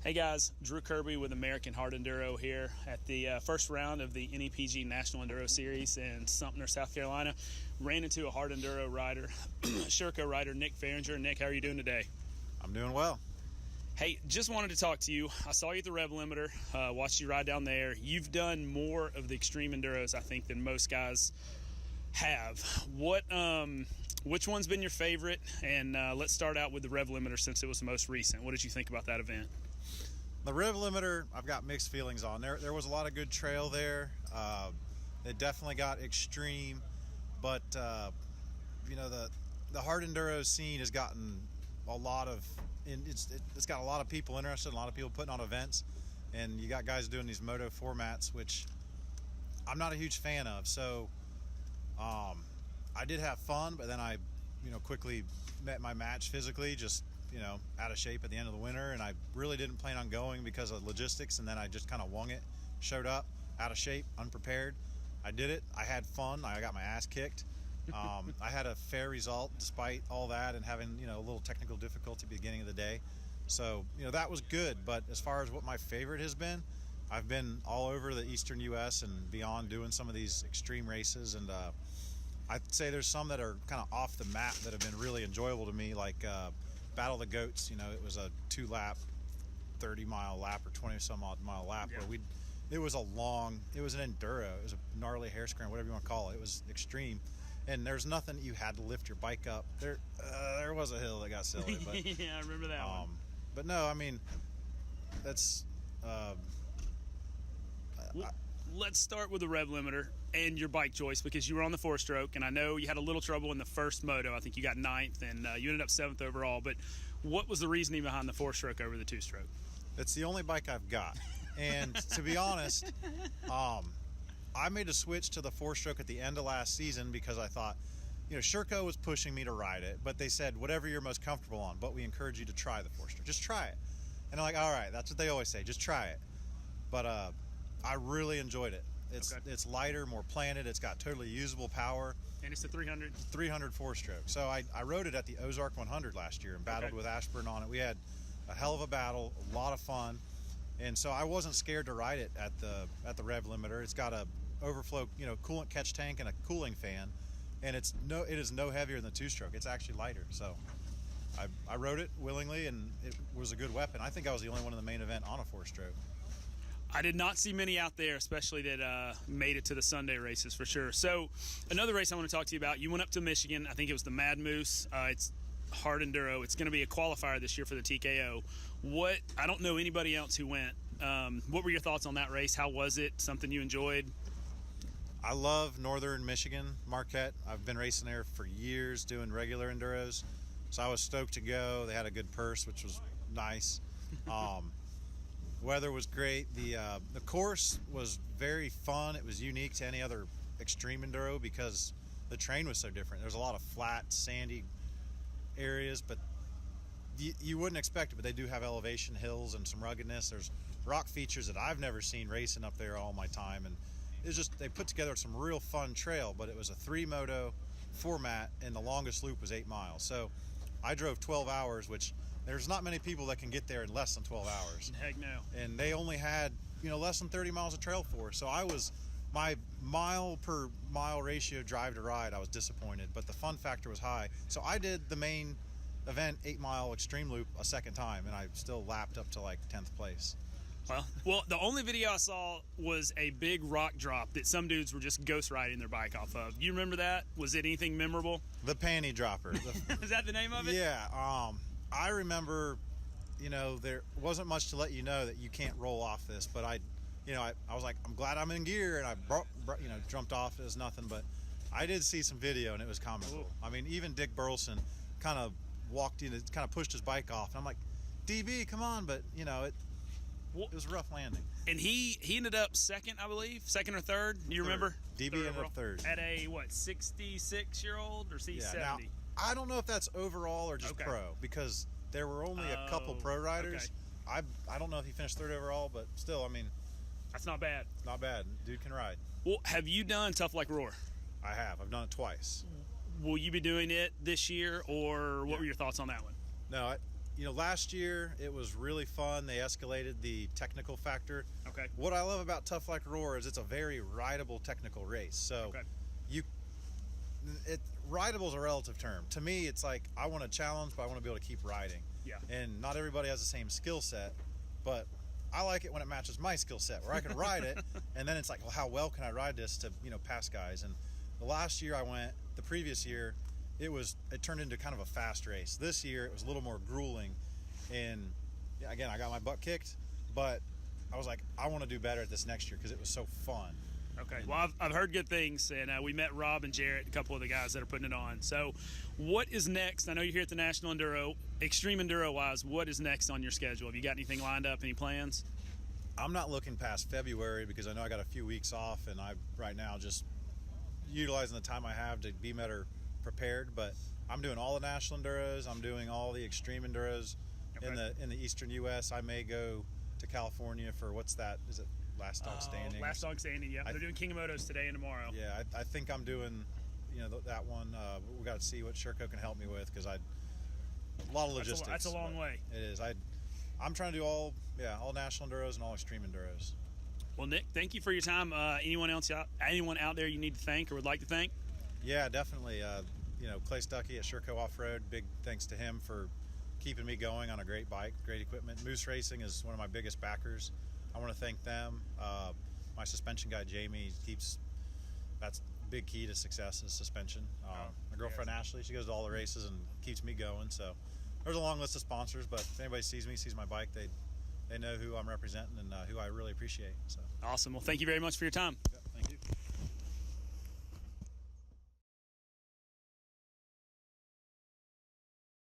Hey guys, Drew Kirby with American Hard Enduro here at the first round of the NEPG National Enduro Series in Sumter, South Carolina. Ran into a Hard Enduro rider, Sherco rider, Nick Fahringer. Nick, how are you doing today? I'm doing well. Hey, just wanted to talk to you. I saw you at the Rev Limiter, watched you ride down there. You've done more of the extreme enduros, I think, than most guys have. Which one's been your favorite? And let's start out with the Rev Limiter since it was the most recent. What did you think about that event? The Rev Limiter, I've got mixed feelings on. There was a lot of good trail there. It definitely got extreme, but you know, the hard enduro scene has gotten a lot of, it's got a lot of people interested, a lot of people putting on events, and you got guys doing these moto formats, which I'm not a huge fan of. So I did have fun, but then I, quickly met my match physically, just out of shape at the end of the winter, and I really didn't plan on going because of logistics, and then I just kind of wung it, showed up out of shape, unprepared. I did it. I had fun. I got my ass kicked. I had a fair result despite all that and having a little technical difficulty at the beginning of the day. So that was good. But as far as what my favorite has been, I've been all over the eastern US and beyond doing some of these extreme races, and I'd say there's some that are kind of off the map that have been really enjoyable to me, like Battle of the Goats. It was a 2-lap 30-mile lap or 20-some odd mile lap. Yeah. Where it was an enduro. It was a gnarly hair scram, whatever you want to call it. It was extreme, and there's nothing you had to lift your bike up. There was a hill that got silly, but yeah, I remember that one. But no, I mean, that's let's start with the Rev Limiter and your bike choice, because you were on the 4-stroke, and I know you had a little trouble in the first moto. I think you got 9th, and you ended up 7th overall. But what was the reasoning behind the 4-stroke over the 2-stroke? It's the only bike I've got, and to be honest, I made a switch to the 4-stroke at the end of last season because I thought, Sherco was pushing me to ride it, but they said whatever you're most comfortable on, but we encourage you to try the 4-stroke. Just try it. And I'm like, all right, that's what they always say, just try it. But I really enjoyed it. It's lighter, more planted. It's got totally usable power. And it's a 300 4-stroke. So I rode it at the Ozark 100 last year and battled with Ashburn on it. We had a hell of a battle, a lot of fun, and so I wasn't scared to ride it at the Rev Limiter. It's got a overflow, coolant catch tank and a cooling fan, and it is no heavier than the 2-stroke. It's actually lighter. So I rode it willingly, and it was a good weapon. I think I was the only one in the main event on a 4-stroke. I did not see many out there, especially that made it to the Sunday races for sure. So another race I want to talk to you about, you went up to Michigan. I think it was the Mad Moose. It's hard enduro. It's going to be a qualifier this year for the TKO. I don't know anybody else who went. What were your thoughts on that race? How was it? Something you enjoyed? I love northern Michigan, Marquette. I've been racing there for years doing regular enduros, so I was stoked to go. They had a good purse, which was nice. Weather was great. The course was very fun. It was unique to any other extreme enduro because the terrain was so different. There's a lot of flat, sandy areas, but you wouldn't expect it, but they do have elevation, hills, and some ruggedness. There's rock features that I've never seen racing up there all my time, and it's just, they put together some real fun trail, but it was a 3-moto format, and the longest loop was 8 miles. So I drove 12 hours, which there's not many people that can get there in less than 12 hours. Heck no. And they only had, less than 30 miles of trail for us. So my mile per mile ratio drive to ride, I was disappointed, but the fun factor was high. So I did the main event 8-mile extreme loop a second time, and I still lapped up to like 10th place. Well, the only video I saw was a big rock drop that some dudes were just ghost riding their bike off of. You remember that? Was it anything memorable? The panty dropper. Is that the name of it? Yeah. I remember, there wasn't much to let you know that you can't roll off this, but I was like, I'm glad I'm in gear, and I jumped off. It was nothing, but I did see some video, and it was comical. Ooh. I mean, even Dick Burleson kind of walked in, kind of pushed his bike off, and I'm like, DB, come on, but it was a rough landing. And he ended up second, I believe, second or third. Do you remember? DB ended up third. At a 66-year-old or C70? Yeah, now, I don't know if that's overall or just pro, because there were only a couple pro riders. Okay. I don't know if he finished third overall, but still, I mean, that's not bad. Not bad. Dude can ride. Well, have you done Tough Like Roar? I have. I've done it twice. Will you be doing it this year, or what were your thoughts on that one? No, last year it was really fun. They escalated the technical factor. Okay. What I love about Tough Like Roar is it's a very rideable technical race. So rideable is a relative term. To me, it's like I want a challenge, but I want to be able to keep riding. Yeah. And not everybody has the same skill set, but I like it when it matches my skill set, where I can ride it, and then it's like, well, how well can I ride this to pass guys? And the last year I went, the previous year, it turned into kind of a fast race. This year it was a little more grueling, and again, I got my butt kicked, but I was like, I want to do better at this next year because it was so fun. Okay. Well, I've heard good things, and we met Rob and Jarrett, a couple of the guys that are putting it on. So what is next? I know you're here at the National Enduro. Extreme Enduro-wise, what is next on your schedule? Have you got anything lined up, any plans? I'm not looking past February because I know I got a few weeks off, and I'm right now just utilizing the time I have to be better prepared. But I'm doing all the National Enduros. I'm doing all the Extreme Enduros in the Eastern U.S. I may go to California for what's that? Is it Last Dog Standing? Last Dog Standing, yeah. They're doing King of Motos today and tomorrow. Yeah, I think I'm doing, that one. We got to see what Sherco can help me with because a lot of logistics. That's a long way. It is. I'm trying to do all National Enduros and all Extreme Enduros. Well, Nick, thank you for your time. Anyone out there you need to thank or would like to thank? Yeah, definitely. Clay Stuckey at Sherco Off-Road. Big thanks to him for keeping me going on a great bike, great equipment. Moose Racing is one of my biggest backers. I want to thank them. My suspension guy, Jamie, that's a big key to success is suspension. My girlfriend, Ashley, she goes to all the races and keeps me going. So there's a long list of sponsors, but if anybody sees my bike, they know who I'm representing and who I really appreciate. So awesome. Well, thank you very much for your time. Yep.